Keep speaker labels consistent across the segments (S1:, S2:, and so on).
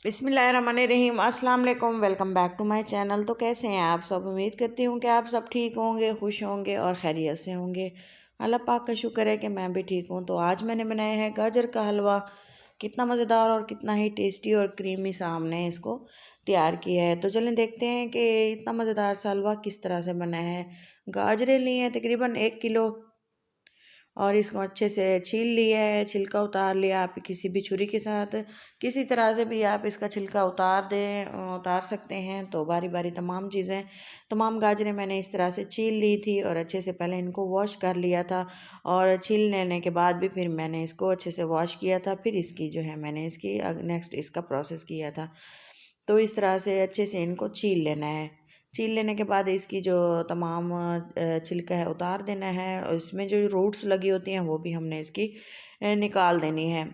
S1: बिस्मिल्लाहिर्रहमानिर्रहीम अस्सलाम वालेकुम। Welcome back to my channel. तो कैसे हैं आप सब? उम्मीद करती हूँ कि आप सब ठीक होंगे, खुश होंगे और खैरियत से होंगे। अल्लाह पाक का शुक्र है कि मैं भी ठीक हूँ। तो आज मैंने बनाया है गाजर का हलवा। कितना मज़ेदार और कितना ही टेस्टी और क्रीमी सा हमने इसको तैयार किया है। तो चलें देखते हैं कि इतना मज़ेदार सा हलवा किस तरह से बना है। गाजरें ली हैं तकरीबन 1 किलो और इसको अच्छे से छील लिया है, छिलका उतार लिया। आप किसी भी छुरी के साथ किसी तरह से भी आप इसका छिलका उतार सकते हैं। तो बारी बारी तमाम गाजरें मैंने इस तरह से छील ली थी और अच्छे से पहले इनको वॉश कर लिया था और छील लेने के बाद भी फिर मैंने इसको अच्छे से वॉश किया था। फिर इसकी जो है मैंने इसकी नेक्स्ट इसका प्रोसेस किया था। तो इस तरह से अच्छे से इनको छील लेना है। छील लेने के बाद इसकी जो तमाम छिलका है उतार देना है और इसमें जो रूट्स लगी होती हैं वो भी हमने इसकी निकाल देनी है।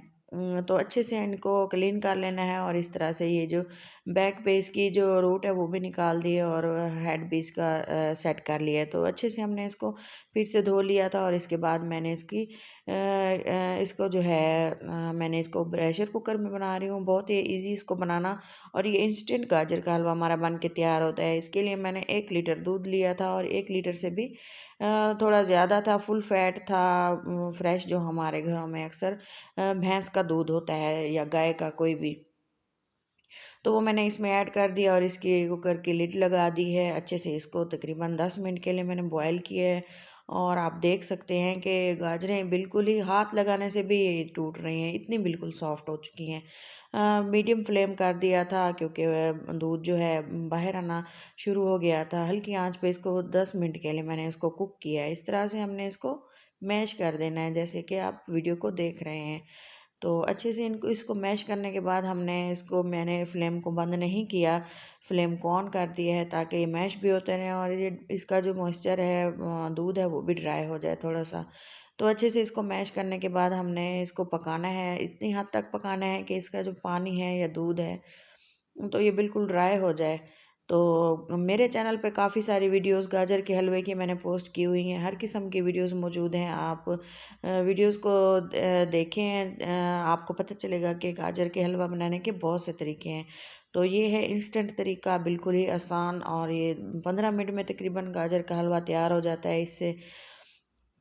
S1: तो अच्छे से इनको क्लीन कर लेना है और इस तरह से ये जो बैक पे इसकी जो रूट है वो भी निकाल दी है और हेड भी इसका सेट कर लिया है। तो अच्छे से हमने इसको फिर से धो लिया था और इसके बाद मैंने इसको जो है मैंने इसको प्रेशर कुकर में बना रही हूँ। बहुत ही ईजी इसको बनाना और ये इंस्टेंट गाजर का हलवा हमारा बन के तैयार होता है। इसके लिए मैंने 1 लीटर दूध लिया था और 1 लीटर से भी थोड़ा ज़्यादा था, फुल फैट था। फ्रेश जो हमारे घरों में अक्सर भैंस का दूध होता है या गाय का कोई भी, तो वो मैंने इसमें ऐड कर दिया और इसकी कुकर की लिड लगा दी है। अच्छे से इसको तकरीबन 10 मिनट के लिए मैंने बॉयल किया है और आप देख सकते हैं कि गाजरें बिल्कुल ही हाथ लगाने से भी ये टूट रही हैं, इतनी बिल्कुल सॉफ्ट हो चुकी हैं। मीडियम फ्लेम कर दिया था क्योंकि दूध जो है बाहर आना शुरू हो गया था। हल्की आंच पे इसको 10 मिनट के लिए मैंने इसको कुक किया है। इस तरह से हमने इसको मैश कर देना है जैसे कि आप वीडियो को देख रहे हैं। तो अच्छे से इनको इसको मैश करने के बाद मैंने फ्लेम को बंद नहीं किया, फ्लेम को ऑन कर दिया है ताकि ये मैश भी होते रहें और ये इसका जो मॉइस्चर है दूध है वो भी ड्राई हो जाए थोड़ा सा। तो अच्छे से इसको मैश करने के बाद हमने इसको पकाना है, इतनी हद तक पकाना है कि इसका जो पानी है या दूध है तो ये बिल्कुल ड्राई हो जाए। तो मेरे चैनल पे काफ़ी सारी वीडियोस गाजर के हलवे की मैंने पोस्ट की हुई हैं, हर किस्म की वीडियोस मौजूद हैं। आप वीडियोस को देखें, आपको पता चलेगा कि गाजर के हलवा बनाने के बहुत से तरीके हैं। तो ये है इंस्टेंट तरीका, बिल्कुल ही आसान और ये 15 मिनट में तकरीबन गाजर का हलवा तैयार हो जाता है इससे।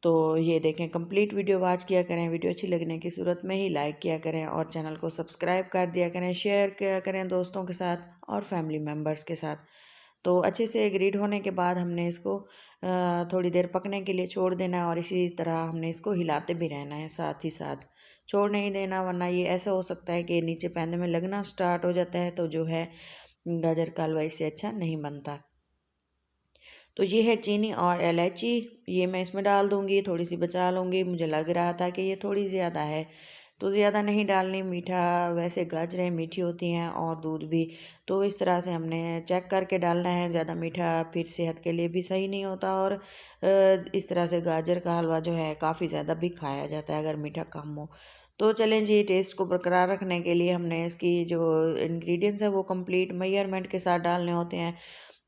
S1: तो ये देखें, कंप्लीट वीडियो वॉच किया करें। वीडियो अच्छी लगने की सूरत में ही लाइक किया करें और चैनल को सब्सक्राइब कर दिया करें, शेयर किया करें दोस्तों के साथ और फैमिली मेम्बर्स के साथ। तो अच्छे से ग्रीड होने के बाद हमने इसको थोड़ी देर पकने के लिए छोड़ देना है और इसी तरह हमने इसको हिलाते भी रहना है साथ ही साथ, छोड़ नहीं देना, वरना ये ऐसा हो सकता है कि नीचे पैन में लगना स्टार्ट हो जाता है तो जो है गाजर का हलवा इससे अच्छा नहीं बनता। तो ये है चीनी और इलायची, ये मैं इसमें डाल दूँगी, थोड़ी सी बचा लूँगी। मुझे लग रहा था कि ये थोड़ी ज़्यादा है तो ज़्यादा नहीं डालनी। मीठा वैसे गाजरें मीठी होती हैं और दूध भी, तो इस तरह से हमने चेक करके डालना है। ज़्यादा मीठा फिर सेहत के लिए भी सही नहीं होता और इस तरह से गाजर का हलवा जो है काफ़ी ज़्यादा भी खाया जाता है अगर मीठा कम हो। तो चलें जी, टेस्ट को बरकरार रखने के लिए हमने इसकी जो इंग्रेडिएंट्स है वो कंप्लीट मेजरमेंट के साथ डालने होते हैं,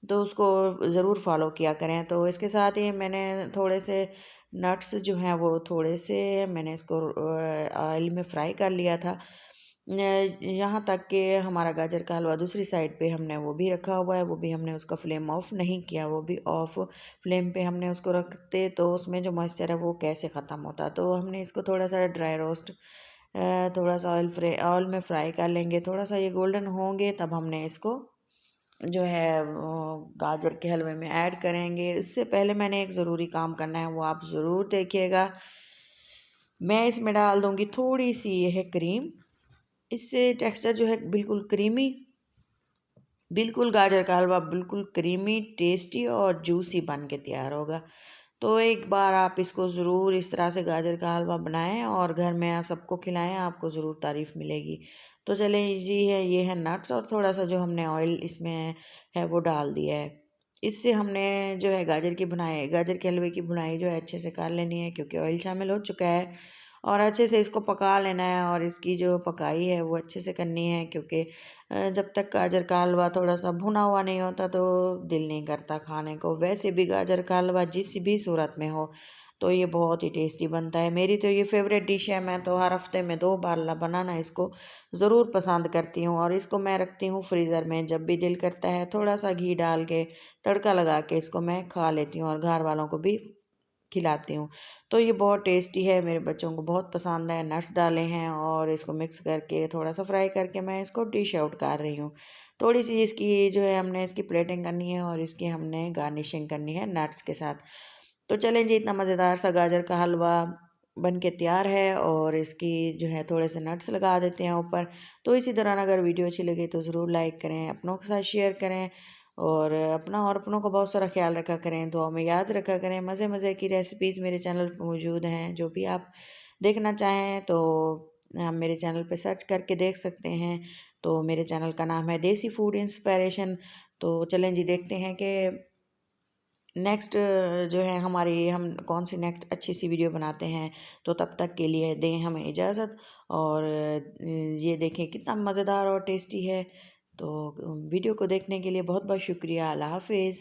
S1: तो उसको ज़रूर फॉलो किया करें। तो इसके साथ ही मैंने थोड़े से नट्स जो हैं वो थोड़े से मैंने इसको ऑयल में फ्राई कर लिया था। यहाँ तक कि हमारा गाजर का हलवा दूसरी साइड पे हमने वो भी रखा हुआ है, वो भी हमने उसका फ्लेम ऑफ नहीं किया, वो भी ऑफ फ्लेम पे हमने उसको रखते तो उसमें जो मॉइस्चर है वो कैसे ख़त्म होता। तो हमने इसको थोड़ा सा ड्राई रोस्ट, थोड़ा सा ऑयल में फ्राई कर लेंगे। थोड़ा सा ये गोल्डन होंगे तब हमने इसको जो है गाजर के हलवे में ऐड करेंगे। इससे पहले मैंने एक ज़रूरी काम करना है, वो आप ज़रूर देखिएगा। मैं इसमें डाल दूँगी थोड़ी सी ये है क्रीम, इससे टेक्सचर जो है बिल्कुल क्रीमी, बिल्कुल गाजर का हलवा बिल्कुल क्रीमी, टेस्टी और जूसी बन के तैयार होगा। तो एक बार आप इसको ज़रूर इस तरह से गाजर का हलवा बनाएं और घर में सबको खिलाएं, आपको ज़रूर तारीफ़ मिलेगी। तो चलें जी, ये है नट्स और थोड़ा सा जो हमने ऑयल इसमें है वो डाल दिया है। इससे हमने जो है गाजर के हलवे की भुनाई जो है अच्छे से कर लेनी है क्योंकि ऑयल शामिल हो चुका है और अच्छे से इसको पका लेना है और इसकी जो पकाई है वो अच्छे से करनी है क्योंकि जब तक गाजर का हलवा थोड़ा सा भुना हुआ नहीं होता तो दिल नहीं करता खाने को। वैसे भी गाजर का हलवा जिस भी सूरत में हो, तो ये बहुत ही टेस्टी बनता है। मेरी तो ये फेवरेट डिश है, मैं तो हर हफ्ते में 2 बार बनाना इसको ज़रूर पसंद करती हूँ। और इसको मैं रखती हूँ फ्रीज़र में, जब भी दिल करता है थोड़ा सा घी डाल के तड़का लगा के इसको मैं खा लेती हूँ और घर वालों को भी खिलाती हूँ। तो ये बहुत टेस्टी है, मेरे बच्चों को बहुत पसंद है। नट्स डाले हैं और इसको मिक्स करके थोड़ा सा फ्राई करके मैं इसको डिश आउट कर रही हूँ। थोड़ी सी इसकी जो है हमने इसकी प्लेटिंग करनी है और इसकी हमने गार्निशिंग करनी है नट्स के साथ। तो चलें जी, इतना मज़ेदार सा गाजर का हलवा बन के तैयार है और इसकी जो है थोड़े से नट्स लगा देते हैं ऊपर। तो इसी दौरान अगर वीडियो अच्छी लगे तो ज़रूर लाइक करें, अपनों के साथ शेयर करें और अपनों का बहुत सारा ख्याल रखा करें, दुआ में याद रखा करें। मज़े मज़े की रेसिपीज़ मेरे चैनल पर मौजूद हैं, जो भी आप देखना चाहें तो आप मेरे चैनल पे सर्च करके देख सकते हैं। तो मेरे चैनल का नाम है देसी फूड इंस्पायरेशन। तो चलें जी, देखते हैं कि नेक्स्ट जो है हमारी हम कौन सी नेक्स्ट अच्छी सी वीडियो बनाते हैं। तो तब तक के लिए दें हमें इजाज़त और ये देखें कितना मज़ेदार और टेस्टी है। तो वीडियो को देखने के लिए बहुत बहुत शुक्रिया। अल्लाह हाफ़िज़।